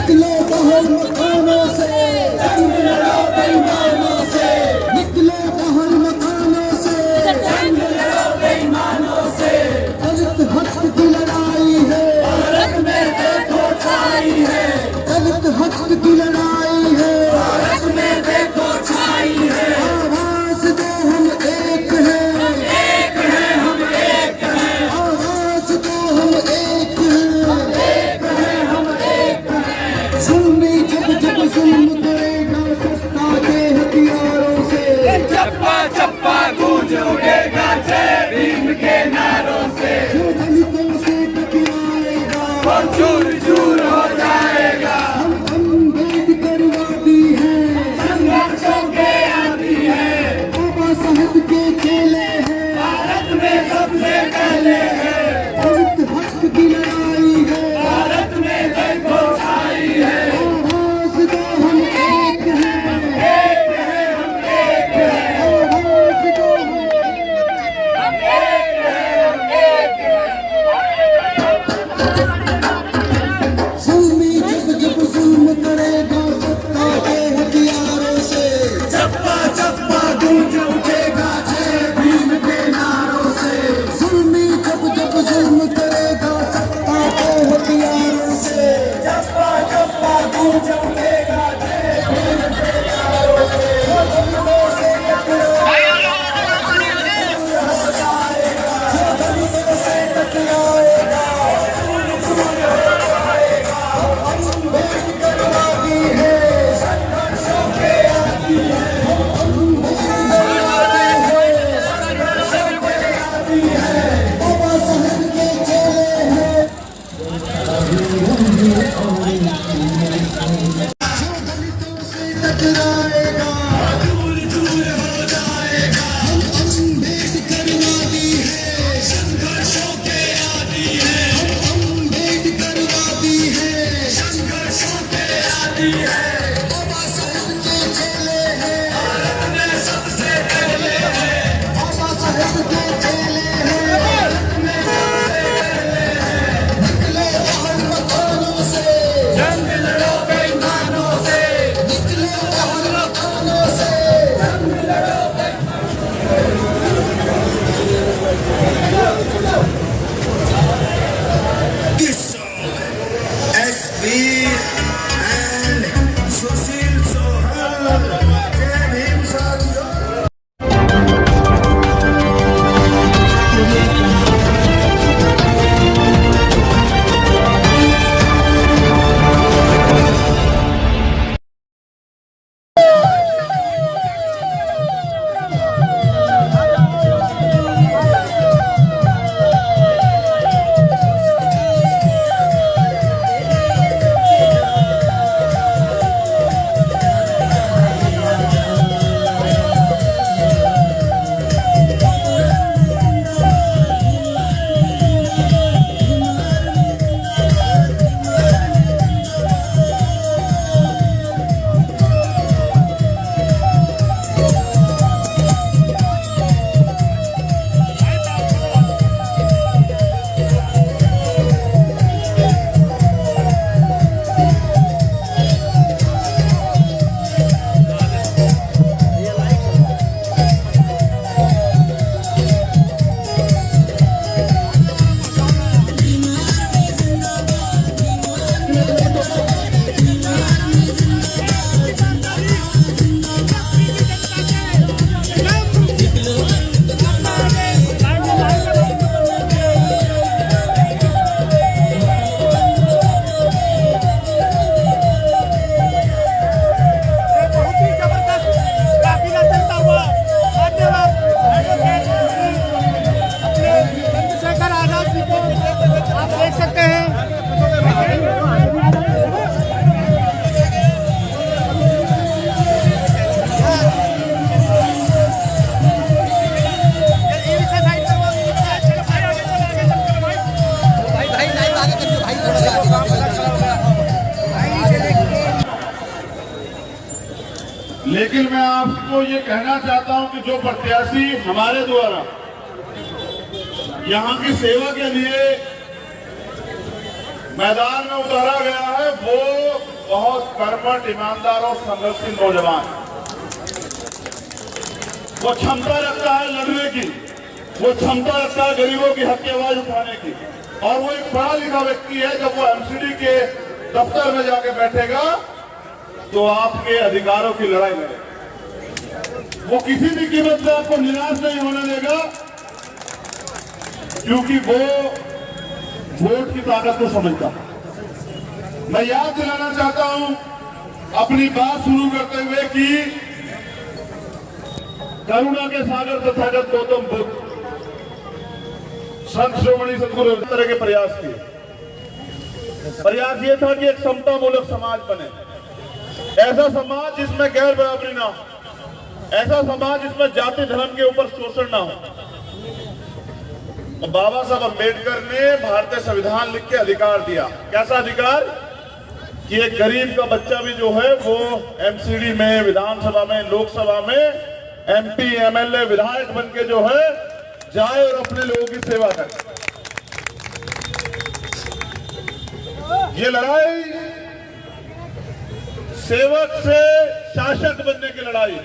निकलो बाहर मकानों से, जंग लड़ो बेईमानों से, निकलो बाहर मकानों से, जंग लड़ो बेईमानों से। दलित हक की लड़ाई है, भारत में देखो छाई है, दलित हक की लड़ाई है, भारत में देखो छाई है। आवाज दो हम एक हैं, हम एक हैं, हम एक हैं। आवाज दो हम एक हैं, हम एक हैं, हम एक हैं। जुल्मी जब जब जुल्म करेगा सत्ता के हथियारों से, चप्पा चप्पा गूंज उठेगा जय भीम के नारों से। जो दलितों से टकराएगा वो चूर चूर हो जाएगा। हम अम्बेडकरवादी हैं, संघर्षों के आदी हैं, बाबा साहब के चेले हैं, भारत में सबसे पहले हैं। दलित हक की लड़ाई है, भारत में देखो छाई है। आवाज दो हम एक हैं, एक हैं, हम एक हैं। आवाज दो हम एक हैं, हम एक हैं। जुल्मी जब जब जुल्म करेगा सत्ता के हथियारों से, चप्पा चप्पा गूंज उठेगा जय भीम के नारों से। जुल्मी जब जब जुल्म करेगा सत्ता के हथियारों से, चप्पा चप्पा गूंज उठेगा जय भीम के नारों से। जो दलितों से टकराएगा, जो दलितों से टकराएगा, अम्बेडकरवादी है, संघर्षों के आदी है। अम्बेडकरवादी है, संघर्षों के आदी है, बाबा साहब के चेले हैं। जो दलितों से टकराएगा दूर दूर हो जाएगा। हम अम्बेडकरवादी है, संघर्षों के आदी है। हम अम्बेडकरवादी है, संघर्षों के आदी है, बाबा साहब के चेले हैं, भारत में सबसे पहले हैं। बाबा साहब के चेले हैं, भारत में सबसे पहले हैं। निकलो बाहर मकानों से, जंग लड़ो बेईमानों से, निकलो बाहर मकानों से, जंग लड़ो एसपी एंड सुशील सोहल। जय भीम साथियों। लेकिन मैं आपको ये कहना चाहता हूं कि जो प्रत्याशी हमारे द्वारा यहाँ की सेवा के लिए मैदान में उतारा गया है वो कर्मठ, ईमानदार और संघर्षशील नौजवान। वो क्षमता रखता है लड़ने की, वो क्षमता रखता है गरीबों की हक की आवाज उठाने की, और वो एक पढ़ा लिखा व्यक्ति है। जब वो एमसीडी के दफ्तर में जाके बैठेगा तो आपके अधिकारों की लड़ाई लड़ेगा। वो किसी भी कीमत पे आपको निराश नहीं होने देगा, क्योंकि वो वोट की ताकत को समझता है। मैं याद दिलाना चाहता हूं अपनी बात शुरू करते हुए कि करुणा के सागर तथागत गौतम बुद्ध, संत शिरोमणि सदगुरु इस तरह के प्रयास किए। प्रयास ये था कि एक समता मूलक समाज बने, ऐसा समाज जिसमें गैर बराबरी ना हो, ऐसा समाज जिसमें जाति धर्म के ऊपर शोषण ना हो। बाबा साहब अम्बेडकर ने भारतीय संविधान लिख के अधिकार दिया। कैसा अधिकार कि एक गरीब का बच्चा भी जो है वो एमसीडी में, विधानसभा में, लोकसभा में एमपी, एमएलए, विधायक बन के जो है जाए और अपने लोगों की सेवा करे। ये लड़ाई सेवक से शासक बनने की लड़ाई,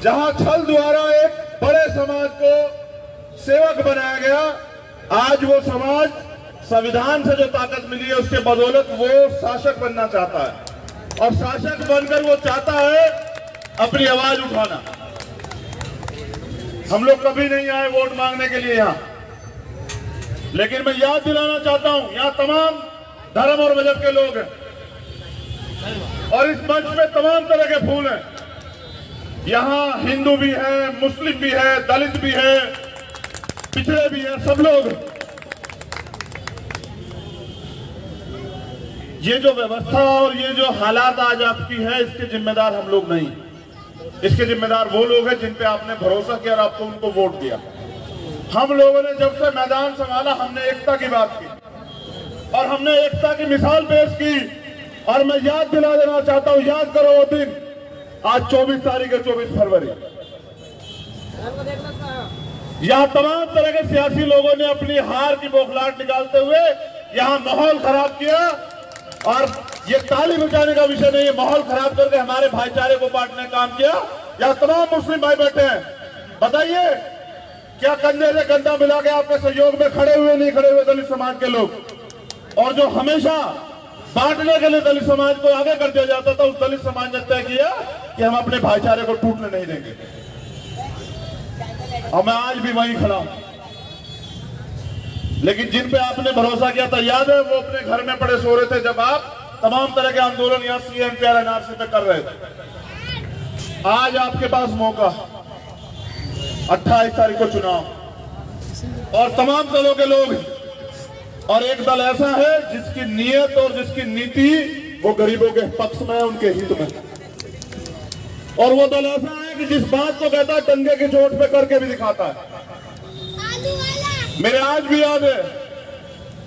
जहां छल द्वारा एक बड़े समाज को सेवक बनाया गया, आज वो समाज संविधान से जो ताकत मिली है उसके बदौलत वो शासक बनना चाहता है, और शासक बनकर वो चाहता है अपनी आवाज उठाना। हम लोग कभी नहीं आए वोट मांगने के लिए यहां, लेकिन मैं याद दिलाना चाहता हूं यहां तमाम धर्म और मजहब के लोग हैं, और इस मंच में तमाम तरह के फूल हैं। यहां हिंदू भी है, मुस्लिम भी है, दलित भी है, पिछड़े भी हैं, सब लोग। ये जो व्यवस्था और ये जो हालात आज आपकी है, इसके जिम्मेदार हम लोग नहीं, इसके जिम्मेदार वो लोग हैं जिन पे आपने भरोसा किया और आपको उनको वोट दिया। हम लोगों ने जब से मैदान संभाला हमने एकता की बात की और हमने एकता की मिसाल पेश की, और मैं याद दिला देना चाहता हूं, याद करो वो दिन, आज 24 तारीख है, 24 फरवरी। यहां तमाम तरह के सियासी लोगों ने अपनी हार की बौखलाहट निकालते हुए यहां माहौल खराब किया, और ये ताली बजाने का विषय नहीं है, माहौल खराब करके हमारे भाईचारे को बांटने का काम किया। यहां तमाम मुस्लिम भाई बैठे हैं, बताइए क्या कंधे से कंधा मिला के आपके सहयोग में खड़े हुए नहीं खड़े हुए दलित समाज के लोग, और जो हमेशा बांटने के लिए दलित समाज को आगे कर दिया जाता था, उस दलित समाज ने तय किया कि हम अपने भाईचारे को टूटने नहीं देंगे, और मैं आज भी वहीं खड़ा हूं। लेकिन जिन पे आपने भरोसा किया था, याद है वो अपने घर में पड़े सो रहे थे जब आप तमाम तरह के आंदोलन यहां CM NRC पे कर रहे थे। आज आपके पास मौका, 28 तारीख को चुनाव, और तमाम दलों के लोग, और एक दल ऐसा है जिसकी नीयत और जिसकी नीति वो गरीबों के पक्ष में है, उनके हित में, और वो दल ऐसा है कि जिस बात को कहता है टंगे की चोट पे करके भी दिखाता है। मेरे आज भी याद है,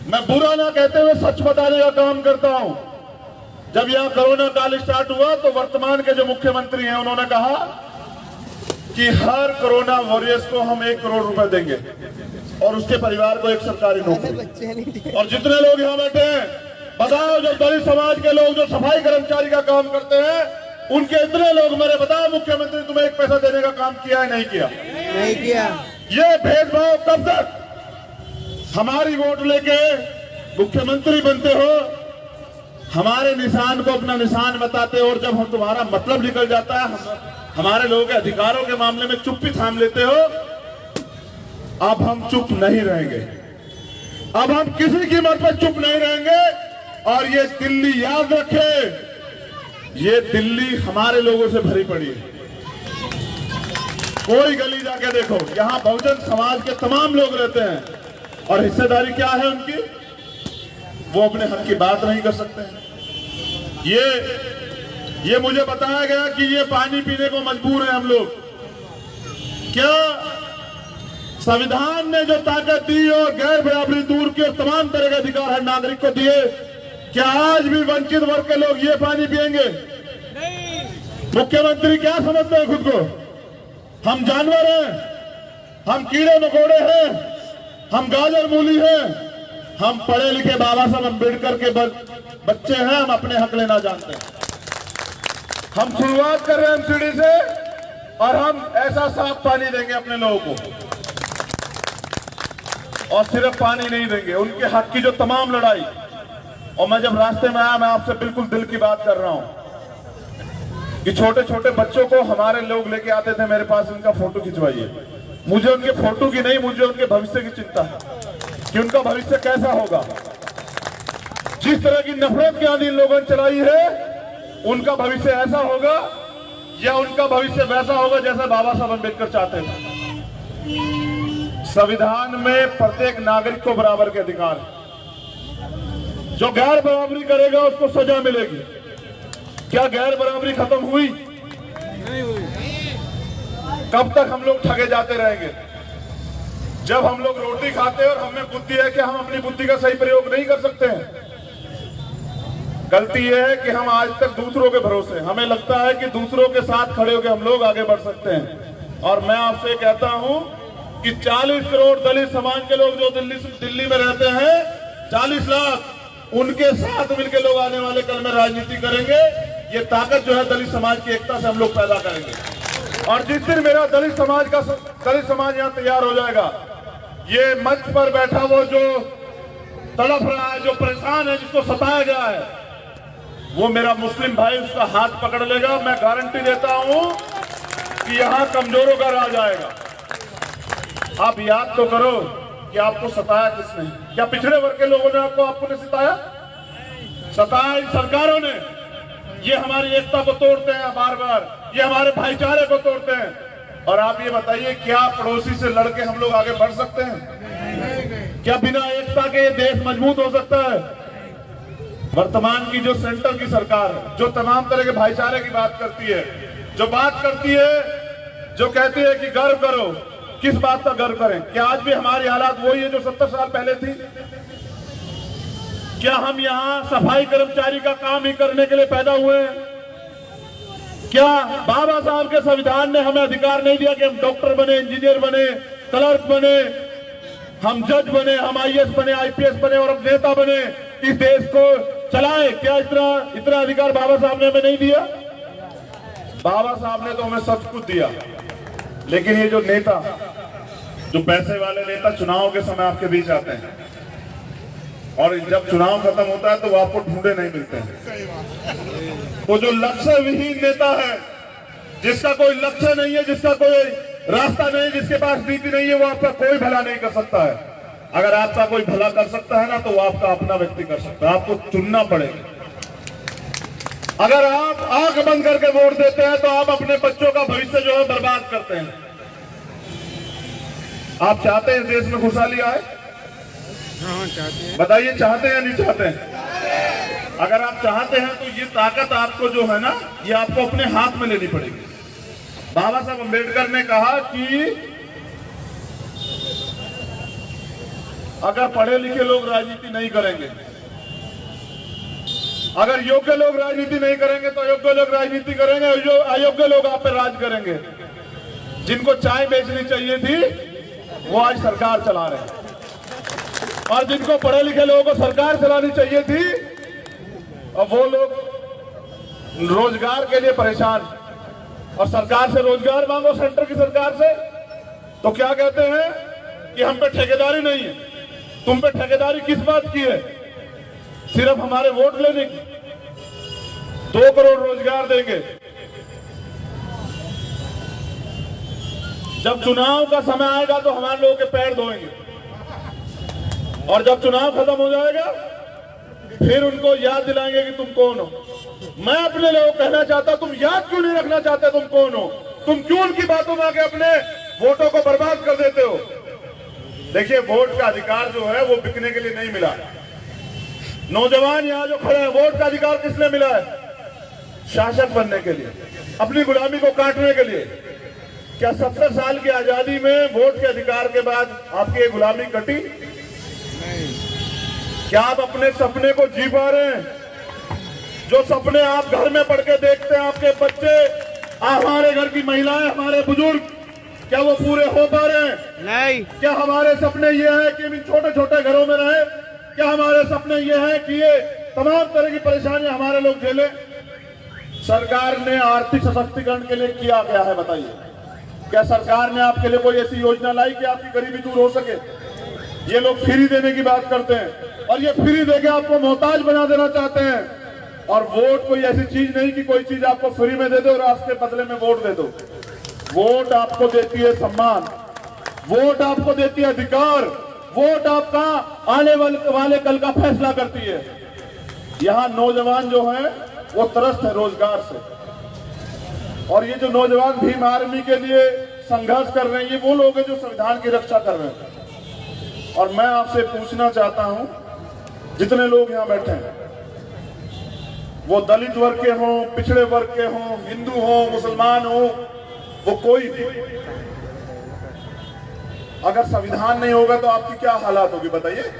मैं बुरा ना कहते हुए सच बताने का काम करता हूं। जब यहां कोरोना काल स्टार्ट हुआ तो वर्तमान के जो मुख्यमंत्री हैं उन्होंने कहा कि हर कोरोना वॉरियर्स को हम 1 करोड़ रुपए देंगे और उसके परिवार को एक सरकारी नौकरी। और जितने लोग यहाँ बैठे हैं, बताओ जो दलित समाज के लोग जो सफाई कर्मचारी का काम करते हैं, उनके इतने लोग मेरे बताओ मुख्यमंत्री तुम्हें 1 पैसा देने का काम किया है नहीं किया? नहीं किया। ये भेदभाव कब तक? हमारी वोट लेके मुख्यमंत्री बनते हो, हमारे निशान को अपना निशान बताते हो, और जब हम तुम्हारा मतलब निकल जाता है, हमारे लोगों के अधिकारों के मामले में चुप्पी थाम लेते हो। अब हम चुप नहीं रहेंगे, अब हम किसी कीमत पर चुप नहीं रहेंगे। और ये दिल्ली याद रखे, ये दिल्ली हमारे लोगों से भरी पड़ी है। कोई गली जाके देखो, यहां बहुजन समाज के तमाम लोग रहते हैं, और हिस्सेदारी क्या है उनकी? वो अपने हक की बात नहीं कर सकते हैं। ये मुझे बताया गया कि ये पानी पीने को मजबूर है हम लोग। क्या संविधान ने जो ताकत दी और गैर बराबरी दूर की और तमाम तरह के अधिकार हर नागरिक को दिए, क्या आज भी वंचित वर्ग के लोग ये पानी पिएंगे? मुख्यमंत्री क्या समझते हैं खुद को? हम जानवर हैं, हम कीड़े मकोड़े हैं, हम गाजर मूली हैं, हम पढ़े लिखे बाबा साहब अम्बेडकर के बच्चे हैं, हम अपने हक लेना जानते हैं। हम शुरुआत कर रहे हैं एमसीडी से और हम ऐसा साफ पानी देंगे अपने लोगों को, और सिर्फ पानी नहीं देंगे, उनके हक की जो तमाम लड़ाई। और मैं जब रास्ते में आया, मैं आपसे बिल्कुल दिल की बात कर रहा हूं कि छोटे छोटे बच्चों को हमारे लोग लेके आते थे मेरे पास, उनका फोटो खिंचवाइए। मुझे उनके फोटो की नहीं, मुझे उनके भविष्य की चिंता है कि उनका भविष्य कैसा होगा। जिस तरह की नफरत की आंधी इन लोगों ने चलाई है, उनका भविष्य ऐसा होगा या उनका भविष्य वैसा होगा जैसा बाबा साहब अम्बेडकर चाहते थे। संविधान में प्रत्येक नागरिक को बराबर के अधिकार है। जो गैर बराबरी करेगा उसको सजा मिलेगी। क्या गैर बराबरी खत्म हुई? नहीं हुई। कब तक हम लोग ठगे जाते रहेंगे? जब हम लोग रोटी खाते हैं और हमें बुद्धि है कि हम अपनी बुद्धि का सही प्रयोग नहीं कर सकते हैं। गलती यह है कि हम आज तक दूसरों के भरोसे, हमें लगता है कि दूसरों के साथ खड़े होकर हम लोग आगे बढ़ सकते हैं। और मैं आपसे कहता हूं कि 40 करोड़ दलित समाज के लोग जो दिल्ली में रहते हैं, 40 लाख, उनके साथ मिलकर लोग आने वाले कल में राजनीति करेंगे। ये ताकत जो है दलित समाज की एकता से हम लोग पैदा करेंगे। और जिस दिन मेरा दलित समाज यहाँ तैयार हो जाएगा, ये मंच पर बैठा वो जो तड़प रहा है, जो परेशान है, जिसको सताया गया है, वो मेरा मुस्लिम भाई उसका हाथ पकड़ लेगा। मैं गारंटी देता हूं कि यहाँ कमजोरों का राज आएगा। आप याद तो करो कि आपको सताया किसने? क्या पिछड़े वर्ग के लोगों ने आपको नहीं सताया इन सरकारों ने। ये हमारी एकता को तोड़ते हैं बार बार, ये हमारे भाईचारे को तोड़ते हैं। और आप ये बताइए, क्या पड़ोसी से लड़के हम लोग आगे बढ़ सकते हैं? क्या बिना एकता के ये देश मजबूत हो सकता है? वर्तमान की जो सेंटर की सरकार है, जो तमाम तरह के भाईचारे की बात करती है, जो बात करती है, जो कहती है कि गर्व करो, किस बात का गर्व करें? क्या आज भी हमारी हालात वही है जो 70 साल पहले थी? क्या हम यहाँ सफाई कर्मचारी का काम ही करने के लिए पैदा हुए हैं? क्या बाबा साहब के संविधान ने हमें अधिकार नहीं दिया कि हम डॉक्टर बने, इंजीनियर बने, क्लर्क बने, हम जज बने, हम आईएएस बने, आईपीएस बने और अब नेता बने, इस देश को चलाए? क्या इतना अधिकार बाबा साहब ने हमें नहीं दिया? बाबा साहब ने तो हमें सब कुछ दिया, लेकिन ये जो नेता, जो पैसे वाले नेता चुनाव के समय आपके बीच आते हैं और जब चुनाव खत्म होता है तो वो आपको ढूंढे नहीं मिलते हैं। तो जो लक्ष्य विहीन नेता है, जिसका कोई लक्ष्य नहीं है, जिसका कोई रास्ता नहीं, जिसके पास नीति नहीं है, वो आपका कोई भला नहीं कर सकता है। अगर आपका कोई भला कर सकता है ना, तो वो आपका अपना व्यक्ति कर सकता है। आपको चुनना पड़ेगा। अगर आप आंख बंद करके वोट देते हैं तो आप अपने बच्चों का भविष्य जो है बर्बाद करते हैं। आप चाहते हैं इस देश में खुशहाली आए? बताइए, चाहते हैं या नहीं चाहते हैं? अगर आप चाहते हैं तो ये ताकत आपको जो है ना, ये आपको अपने हाथ में लेनी पड़ेगी। बाबा साहब अम्बेडकर ने कहा कि अगर पढ़े लिखे लोग राजनीति नहीं करेंगे, अगर योग्य लोग राजनीति नहीं करेंगे तो अयोग्य लोग राजनीति करेंगे, और जो अयोग्य लोग आप पे राज करेंगे। जिनको चाय बेचनी चाहिए थी वो आज सरकार चला रहे हैं, और जिनको पढ़े लिखे लोगों को सरकार चलानी चाहिए थी, और वो लोग रोजगार के लिए परेशान। और सरकार से रोजगार मांगो, सेंटर की सरकार से, तो क्या कहते हैं कि हम पे ठेकेदारी नहीं है। तुम पे ठेकेदारी किस बात की है? सिर्फ हमारे वोट लेने की। 2 करोड़ रोजगार देंगे। जब चुनाव का समय आएगा तो हमारे लोगों के पैर धोएंगे, और जब चुनाव खत्म हो जाएगा फिर उनको याद दिलाएंगे कि तुम कौन हो। मैं अपने लोगों को कहना चाहता, तुम याद क्यों नहीं रखना चाहते तुम कौन हो? तुम क्यों उनकी बातों में आके अपने वोटों को बर्बाद कर देते हो? देखिए, वोट का अधिकार जो है वो बिकने के लिए नहीं मिला। नौजवान यहाँ जो खड़े हैं, वोट का अधिकार किस लिए मिला है? शासक बनने के लिए, अपनी गुलामी को काटने के लिए। क्या 70 साल की आजादी में वोट के अधिकार के बाद आपकी ये गुलामी कटी? क्या आप अपने सपने को जी पा रहे हैं? जो सपने आप घर में पढ़ के देखते हैं, आपके बच्चे, हमारे घर की महिलाएं, हमारे बुजुर्ग, क्या वो पूरे हो पा रहे हैं? नहीं। क्या हमारे सपने ये है कि हम इन छोटे छोटे घरों में रहें? क्या हमारे सपने ये है कि ये तमाम तरह की परेशानियां हमारे लोग झेले। सरकार ने आर्थिक सशक्तिकरण के लिए किया क्या है बताइए? क्या सरकार ने आपके लिए कोई ऐसी योजना लाई कि आपकी गरीबी दूर हो सके? ये लोग फ्री देने की बात करते हैं और ये फ्री देके आपको मोहताज बना देना चाहते हैं। और वोट कोई ऐसी चीज नहीं कि कोई चीज आपको फ्री में दे दो और उसके बदले में वोट दे दो। वोट आपको देती है सम्मान, वोट आपको देती है अधिकार, वोट आपका आने वाले कल का फैसला करती है। यहाँ नौजवान जो है वो त्रस्त है रोजगार से, और ये जो नौजवान भीम आर्मी के लिए संघर्ष कर रहे हैं, ये वो लोग हैं जो संविधान की रक्षा कर रहे हैं। और मैं आपसे पूछना चाहता हूं, जितने लोग यहाँ बैठे हैं, वो दलित वर्ग के हों, पिछड़े वर्ग के हों, हिंदू हों, मुसलमान हों, वो कोई भी, अगर संविधान नहीं होगा तो आपकी क्या हालात होगी बताइए?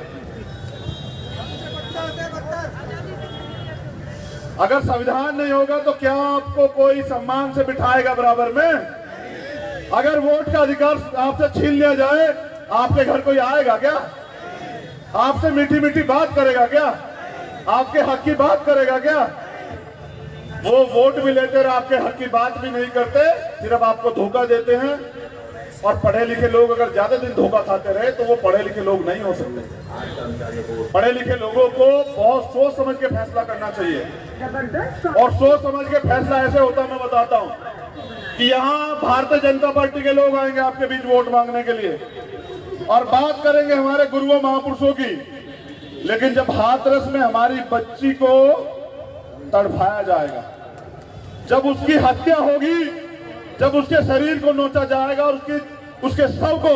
अगर संविधान नहीं होगा तो क्या आपको कोई सम्मान से बिठाएगा बराबर में? अगर वोट का अधिकार आपसे छीन लिया जाए, आपके घर कोई आएगा क्या? आपसे मीठी मीठी बात करेगा क्या? आपके हक की बात करेगा क्या? वो वोट भी लेते और आपके हक की बात भी नहीं करते, सिर्फ आपको धोखा देते हैं। और पढ़े लिखे लोग अगर ज्यादा दिन धोखा खाते रहे तो वो पढ़े लिखे लोग नहीं हो सकते। पढ़े लिखे लोगों को बहुत सोच समझ के फैसला करना चाहिए, और सोच समझ के फैसला ऐसे होता, मैं बताता हूँ कि यहाँ भारतीय जनता पार्टी के लोग आएंगे आपके बीच वोट मांगने के लिए और बात करेंगे हमारे गुरुओं महापुरुषों की, लेकिन जब हाथरस में हमारी बच्ची को तड़पाया जाएगा, जब उसकी हत्या होगी, जब उसके शरीर को नोचा जाएगा और उसके शव को,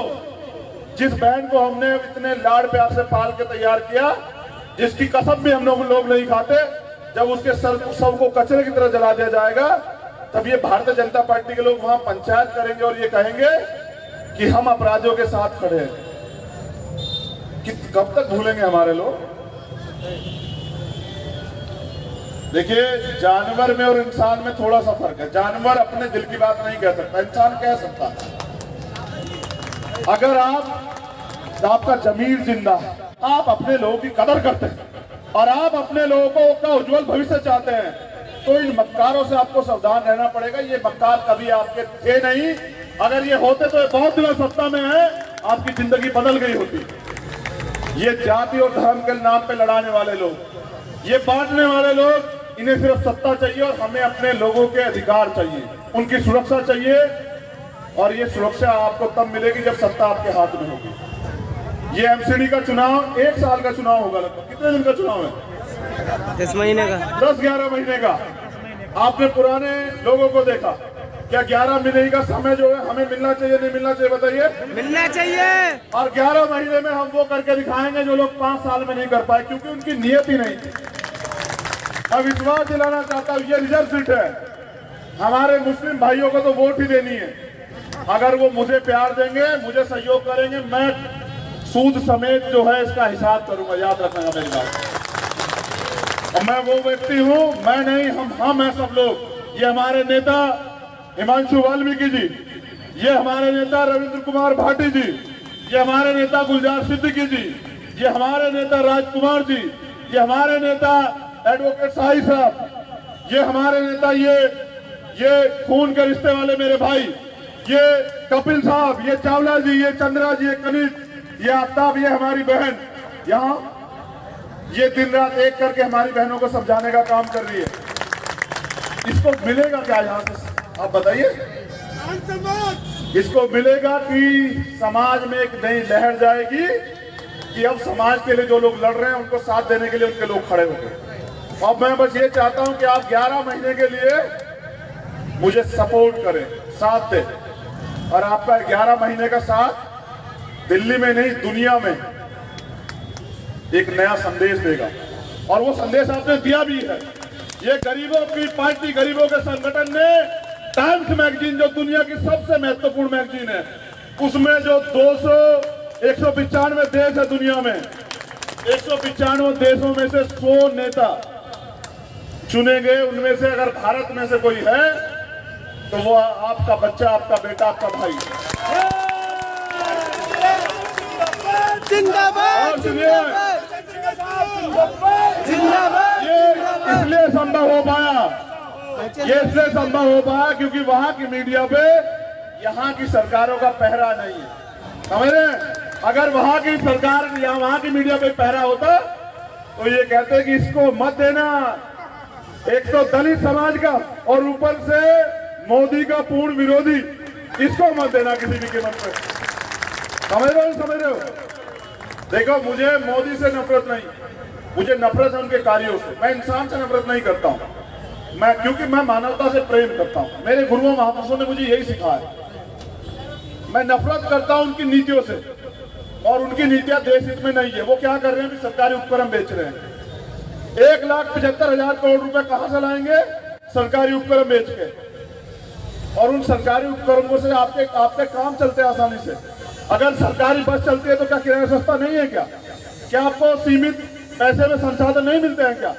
जिस बहन को हमने इतने लाड़ प्यार से पाल के तैयार किया, जिसकी कसम भी हम लोग नहीं खाते, जब उसके शव को कचरे की तरह जला दिया जाएगा, तब ये भारतीय जनता पार्टी के लोग वहां पंचायत करेंगे और ये कहेंगे कि हम अपराधियों के साथ खड़े हैं। कि कब तक भूलेंगे हमारे लोग? देखिए, जानवर में और इंसान में थोड़ा सा फर्क है। जानवर अपने दिल की बात नहीं कह सकता, इंसान कह सकता है। अगर आपका जमीर जिंदा है, आप अपने लोगों की कदर करते हैं और आप अपने लोगों का उज्जवल भविष्य चाहते हैं, तो इन मक्कारों से आपको सावधान रहना पड़ेगा। ये मक्कार कभी आपके थे नहीं, अगर ये होते तो ये बहुत दिनों सत्ता में है, आपकी जिंदगी बदल गई होती। ये जाति और धर्म के नाम पे लड़ाने वाले लोग, ये बांटने वाले लोग, इन्हें सिर्फ सत्ता चाहिए और हमें अपने लोगों के अधिकार चाहिए, उनकी सुरक्षा चाहिए। और ये सुरक्षा आपको तब मिलेगी जब सत्ता आपके हाथ में होगी। ये एमसीडी का चुनाव 1 साल का चुनाव होगा, लगभग कितने दिन का चुनाव है? 10 महीने का, 10-11 महीने का। आपने पुराने लोगों को देखा, क्या 11 महीने का समय जो है हमें मिलना चाहिए, नहीं मिलना चाहिए बताइए? मिलना चाहिए। और 11 महीने में हम वो करके दिखाएंगे जो लोग 5 साल में नहीं कर पाए, क्योंकि उनकी नियत ही नहीं थी। मैं विश्वास दिलाना चाहता हूँ, ये रिजर्व सीट है, हमारे मुस्लिम भाइयों को तो वोट ही देनी है। अगर वो मुझे प्यार देंगे, मुझे सहयोग करेंगे, मैं सूद समेत जो है इसका हिसाब करूंगा, याद रखना मेरी बात। और मैं वो व्यक्ति हूँ, मैं नहीं, हम हैं सब लोग। ये हमारे नेता हिमांशु वाल्मीकि जी, ये हमारे नेता रविंद्र कुमार भाटी जी, ये हमारे नेता गुलजार सिद्दीकी जी, ये हमारे नेता राजकुमार जी, ये हमारे नेता एडवोकेट शाही साहब, ये हमारे नेता ये खून के रिश्ते वाले मेरे भाई, ये कपिल साहब, ये चावला जी, ये चंद्रा जी, ये कनिष्ठ, ये आफ्ताब, ये हमारी बहन यहाँ ये दिन रात एक करके हमारी बहनों को समझाने का काम कर रही है। इसको मिलेगा क्या यहाँ से, आप बताइए? इसको मिलेगा कि समाज में एक नई लहर जाएगी कि अब समाज के लिए जो लोग लड़ रहे हैं उनको साथ देने के लिए उनके लोग खड़े हो गए। अब मैं बस ये चाहता हूं कि आप 11 महीने के लिए मुझे सपोर्ट करें, साथ दें, और आपका 11 महीने का साथ दिल्ली में नहीं दुनिया में एक नया संदेश देगा। और वो संदेश आपने दिया भी है। ये गरीबों की पार्टी, गरीबों के संगठन ने टाइम्स मैगजीन, जो दुनिया की सबसे महत्वपूर्ण मैगजीन है, उसमें जो 195 देश है दुनिया में, 195 देशों में से 100 नेता चुने गए। उनमें से अगर भारत में से कोई है तो वो आपका बच्चा, आपका बेटा, आपका भाई। जिंदाबाद। और सुनिए, ये इसलिए संभव हो पाया, ये इसलिए संभव हो पाया क्योंकि वहां की मीडिया पे यहाँ की सरकारों का पहरा नहीं है, समझ रहे हैं? अगर वहां की सरकार या वहां की मीडिया पे पहरा होता तो ये कहते हैं कि इसको मत देना, एक तो दलित समाज का और ऊपर से मोदी का पूर्ण विरोधी, इसको मत देना किसी भी कीमत पे। समझ रहे हो? देखो, मुझे मोदी से नफरत नहीं, मुझे नफरत है उनके कार्यों से। मैं इंसान से नफरत नहीं करता हूं, मैं क्योंकि मैं मानवता से प्रेम करता हूं। मेरे गुरुओं महापुरुषों ने मुझे यही सिखाया। मैं नफरत करता हूं उनकी नीतियों से, और उनकी नीतियां देश हित में नहीं है। वो क्या कर रहे हैं? सरकारी उपक्रम बेच रहे हैं। 1,75,000 करोड़ रुपए कहां से लाएंगे? सरकारी उपक्रम बेच के। और उन सरकारी उपक्रमों से आपके काम चलते हैं आसानी से। अगर सरकारी बस चलती है तो क्या किराया सस्ता नहीं है क्या? क्या आपको सीमित पैसे में संसाधन नहीं मिलते हैं क्या?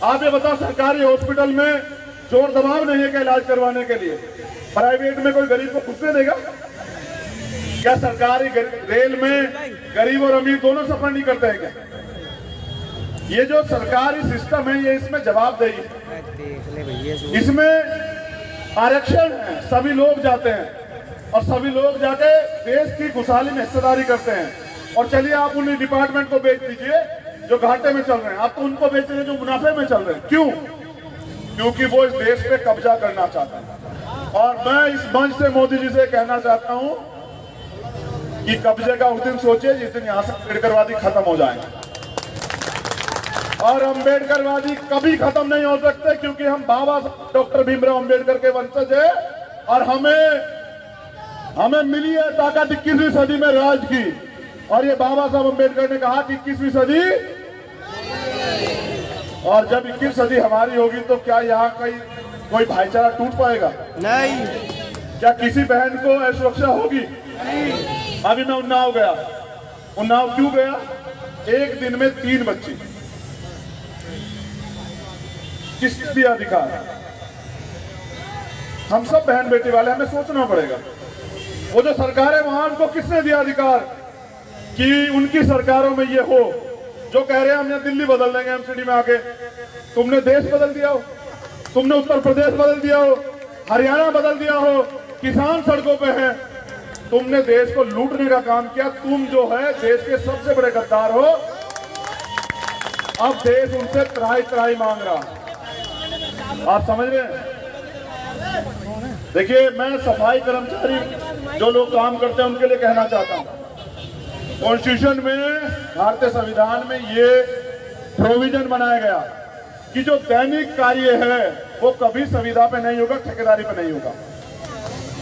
आप ये बताओ, सरकारी हॉस्पिटल में जोर दबाव नहीं है क्या इलाज करवाने के लिए? प्राइवेट में कोई गरीब को घुसने देगा क्या? सरकारी रेल में गरीब और अमीर दोनों सफर नहीं करते हैं क्या? ये जो सरकारी सिस्टम है, ये इसमें जवाबदेही है, इसमें आरक्षण है। सभी लोग जाते हैं और सभी लोग जाके देश की खुशहाली में हिस्सेदारी करते हैं। और चलिए, आप उन डिपार्टमेंट को बेच दीजिए जो घाटे में चल रहे हैं, आप तो उनको बेच रहे हैं जो मुनाफे में चल रहे हैं। क्यों? क्योंकि वो इस देश पे कब्जा करना चाहता है। और मैं इस मंच से मोदी जी से कहना चाहता हूं कि कब्जे का उस दिन सोचिए जिस दिन यहां से अम्बेडकरवादी खत्म हो जाएंगे। और अम्बेडकरवादी कभी खत्म नहीं हो सकते, क्योंकि हम बाबा डॉक्टर भीमराव अम्बेडकर के वंशज है। और हमें मिली है ताकत 21वीं सदी में राज की। और ये बाबा साहब अम्बेडकर ने कहा कि 21वीं सदी, और जब 21वीं सदी हमारी होगी तो क्या यहाँ कोई भाईचारा टूट पाएगा? नहीं। क्या किसी बहन को असुरक्षा होगी? अभी मैं उन्नाव गया। उन्नाव क्यों गया? एक दिन में 3 बच्ची, किसको दिया अधिकार? हम सब बहन बेटी वाले, हमें सोचना पड़ेगा। वो जो सरकार है वहां, उनको किसने दिया अधिकार कि उनकी सरकारों में ये हो? जो कह रहे हैं हमने दिल्ली बदल देंगे एमसीडी में आके। तुमने देश बदल दिया हो, तुमने उत्तर प्रदेश बदल दिया हो, हरियाणा बदल दिया हो, किसान सड़कों पे हैं। तुमने देश को लूटने का काम किया। तुम जो है देश के सबसे बड़े गद्दार हो। अब देश उनसे त्राही मांग रहा। आप समझ रहे हैं? देखिए, मैं सफाई कर्मचारी जो लोग काम करते हैं उनके लिए कहना चाहता हूं, कॉन्स्टिट्यूशन में, भारतीय संविधान में ये प्रोविजन बनाया गया कि जो दैनिक कार्य है वो कभी संविदा पे नहीं होगा, ठेकेदारी पे नहीं होगा।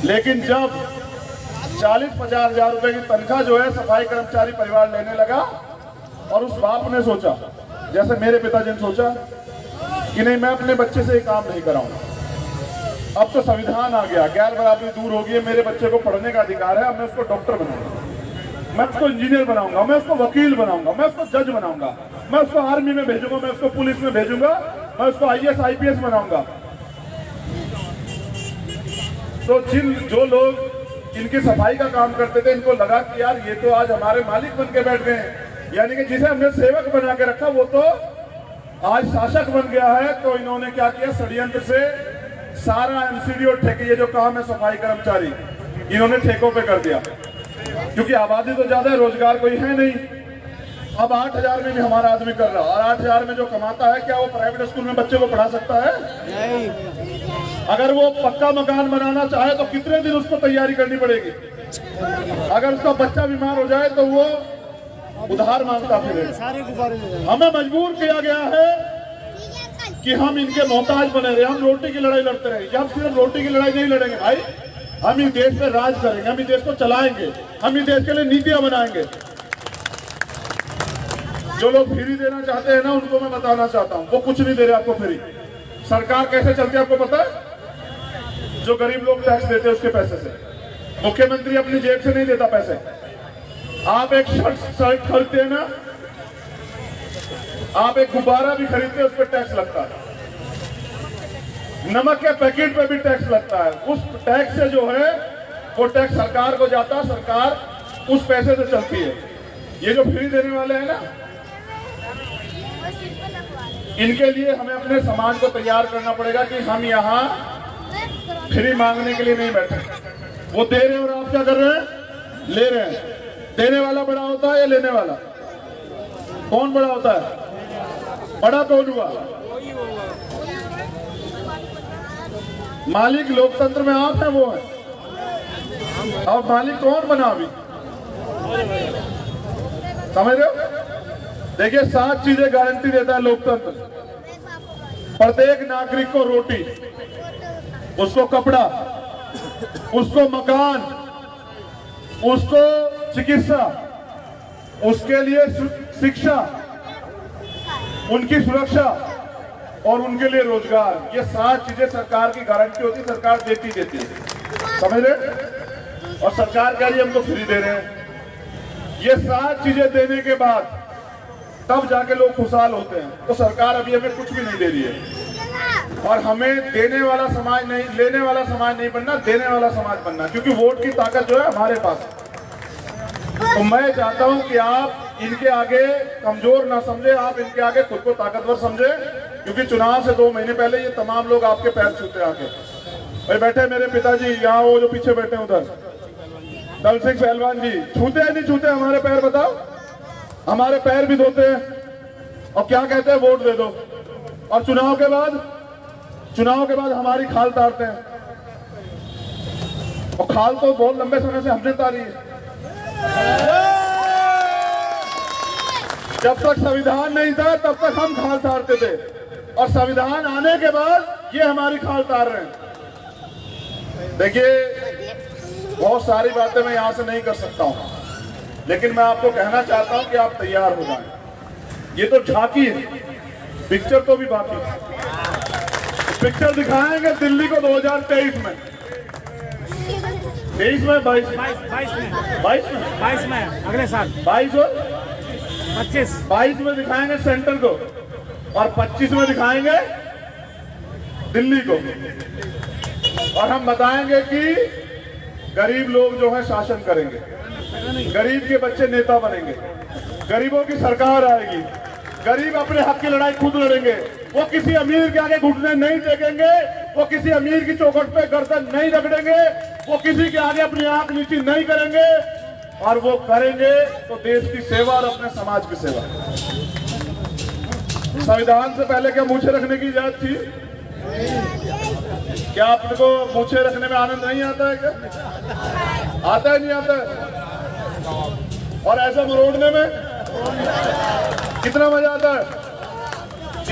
लेकिन जब 40-50 हजार रुपए की तनख्वाह जो है सफाई कर्मचारी परिवार लेने लगा, और उस बाप ने सोचा, जैसे मेरे पिताजी ने सोचा कि नहीं, मैं अपने बच्चे से ये काम नहीं कराऊंगा। अब तो संविधान आ गया, गैर बराबरी दूर हो गई है, मेरे बच्चे को पढ़ने का अधिकार है। अब मैं उसको डॉक्टर बनाऊंगा, मैं उसको इंजीनियर बनाऊंगा, मैं उसको वकील बनाऊंगा, मैं उसको जज बनाऊंगा, मैं उसको आर्मी में भेजूंगा, मैं उसको पुलिस में भेजूंगा, मैं उसको IAS IPS बनाऊंगा। तो जो लोग इनकी सफाई का काम करते थे, इनको लगा कि यार ये तो आज हमारे मालिक बन के बैठ गए हैं, यानी कि जिसे हमने सेवक बना के रखा वो तो आज शासक बन गया है। तो इन्होंने क्या किया? षड्यंत्र से सारा MCD और ठेके, ये जो काम है सफाई कर्मचारी, इन्होंने ठेकों पे कर दिया। क्योंकि आबादी तो ज्यादा है, रोजगार कोई है नहीं। अब 8,000 में भी हमारा आदमी कर रहा, और 8,000 में जो कमाता है, क्या वो प्राइवेट स्कूल में बच्चे को पढ़ा सकता है? नहीं। अगर वो पक्का मकान बनाना चाहे तो कितने दिन उसको तैयारी करनी पड़ेगी? अगर उसका बच्चा बीमार हो जाए तो वो उधार मांगता फिर। हमें मजबूर किया गया है कि हम इनके मोहताज बने रहे, हम रोटी की लड़ाई लड़ते रहे। हम सिर्फ रोटी की लड़ाई नहीं लड़ेंगे भाई, हम इस देश पे राज करेंगे, हम इस देश को चलाएंगे, हम इस देश के लिए नीतियां बनाएंगे। जो लोग फ्री देना चाहते हैं ना, उनको मैं बताना चाहता हूं, वो कुछ नहीं दे रहे आपको फ्री। सरकार कैसे चलती है आपको पता है? जो गरीब लोग टैक्स देते हैं उसके पैसे से। मुख्यमंत्री अपनी जेब से नहीं देता पैसे। आप एक शर्ट खरीदते हैं ना, आप एक गुब्बारा भी खरीदते हैं, उस पर टैक्स लगता है। नमक के पैकेट पे भी टैक्स लगता है। उस टैक्स से जो है वो टैक्स सरकार को जाता है, सरकार उस पैसे से चलती है। ये जो फ्री देने वाले हैं ना, इनके लिए हमें अपने समाज को तैयार करना पड़ेगा कि हम यहाँ फ्री मांगने के लिए नहीं बैठे। वो दे रहे हैं और आप क्या कर रहे हैं? ले रहे हैं। देने वाला बड़ा होता है या लेने वाला? कौन बड़ा होता है? बड़ा कौन हुआ? मालिक लोकतंत्र में आप हैं, वो है। अब मालिक कौन बना अभी? समझ रहे हो? देखिए 7 चीजें गारंटी देता है लोकतंत्र। प्रत्येक नागरिक को रोटी, उसको कपड़ा, उसको मकान, उसको चिकित्सा, उसके लिए शिक्षा, उनकी सुरक्षा और उनके लिए रोजगार। ये 7 चीजें सरकार की गारंटी होती है, सरकार देती है। समझ रहे? और सरकार कह रही है हम तो फ्री दे रहे हैं। ये 7 चीजें देने के बाद तब जाके लोग खुशहाल होते हैं। तो सरकार अभी हमें कुछ भी नहीं दे रही है। और हमें देने वाला समाज नहीं, लेने वाला समाज नहीं बनना, देने वाला समाज बनना, क्योंकि वोट की ताकत जो है हमारे पास। तो मैं चाहता हूं कि आप इनके आगे कमजोर ना समझे, आप इनके आगे खुद को ताकतवर समझे, क्योंकि चुनाव से 2 महीने पहले ये तमाम लोग आपके पैर छूते आके। भाई बैठे मेरे पिताजी यहाँ, वो जो पीछे बैठे उधर दल सिंह पहलवान जी, छूते हैं नहीं छूते हमारे पैर? बताओ। हमारे पैर भी धोते हैं और क्या कहते हैं? वोट दे दो। और चुनाव के बाद हमारी खाल तारते हैं। और खाल तो बहुत लंबे समय से हमने तारी है। जब तक संविधान नहीं था तब तक हम खाल तारते थे, और संविधान आने के बाद ये हमारी खाल तार रहे हैं। देखिए बहुत सारी बातें मैं यहां से नहीं कर सकता हूं, लेकिन मैं आपको कहना चाहता हूं कि आप तैयार हो जाएं। ये तो झांकी है, पिक्चर तो भी बाकी है। पिक्चर दिखाएंगे दिल्ली को 2023 में, 23 में, 22 में, अगले साल 22 और 25, 22 में दिखाएंगे सेंटर को, और 25 में दिखाएंगे दिल्ली को। और हम बताएंगे कि गरीब लोग जो है शासन करेंगे, गरीब के बच्चे नेता बनेंगे, गरीबों की सरकार आएगी, गरीब अपने हक की लड़ाई खुद लड़ेंगे। वो किसी अमीर के आगे घुटने नहीं टेकेंगे, वो किसी अमीर की चौखट पे गर्दन नहीं रगड़ेंगे, वो किसी के आगे अपनी आंख नीची नहीं करेंगे, और वो करेंगे तो देश की सेवा और अपने समाज की सेवा। संविधान से पहले क्या मूछें रखने की इजाजत थी? क्या आपको मूछें रखने में आनंद नहीं आता है? क्या आता है? नहीं आता है? और ऐसा मरोड़ने में कितना मजा आता है?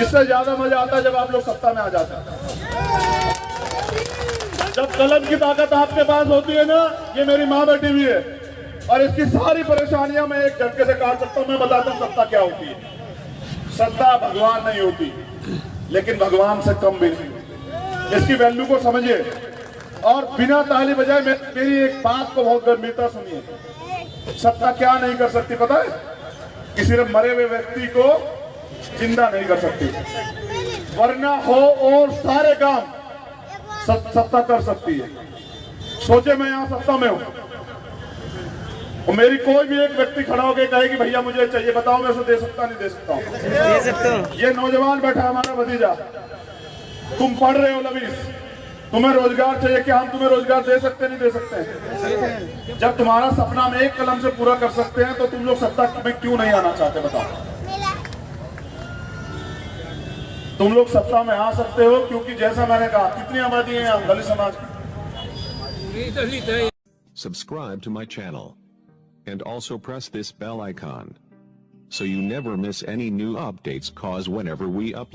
इससे ज्यादा मजा आता है जब आप लोग सत्ता में आ जाते हैं। जब कलम की ताकत आपके पास होती है ना, ये मेरी माँ बैठी हुई है और इसकी सारी परेशानियां मैं एक झटके से काट सकता हूं। मैं बताता हूं सत्ता क्या होती है। सत्ता भगवान नहीं होती, लेकिन भगवान से कम भी नहीं होती। इसकी वैल्यू को समझिए और बिना ताली बजाए मेरी एक बात को बहुत गंभीरता सुनिए। सत्ता क्या नहीं कर सकती पता है? कि सिर्फ मरे हुए व्यक्ति को जिंदा नहीं कर सकती, वरना हो और सारे काम सत्ता कर सकती है। सोचे मैं यहाँ सत्ता में हूँ और मेरी कोई भी एक व्यक्ति खड़ा होकर कहे कि भैया मुझे चाहिए, बताओ मैं उसे दे सकता नहीं दे सकता हूँ? दे सकते हो। ये नौजवान बैठा हमारा भतीजा, तुम पढ़ रहे हो लवीस, तुम्हें रोजगार चाहिए, क्या हम तुम्हें रोजगार दे सकते नहीं दे सकते? जब तुम्हारा सपना हम एक कलम से पूरा कर सकते हैं तो तुम लोग सत्ता में क्यों नहीं आना चाहते? बताओ। तुम लोग सत्ता में आ सकते हो क्योंकि जैसा मैंने कहा, कितनी आबादी है यहाँ दलित समाज की। Subscribe to my channel and also press this bell icon so you never miss any new updates, cause whenever we upload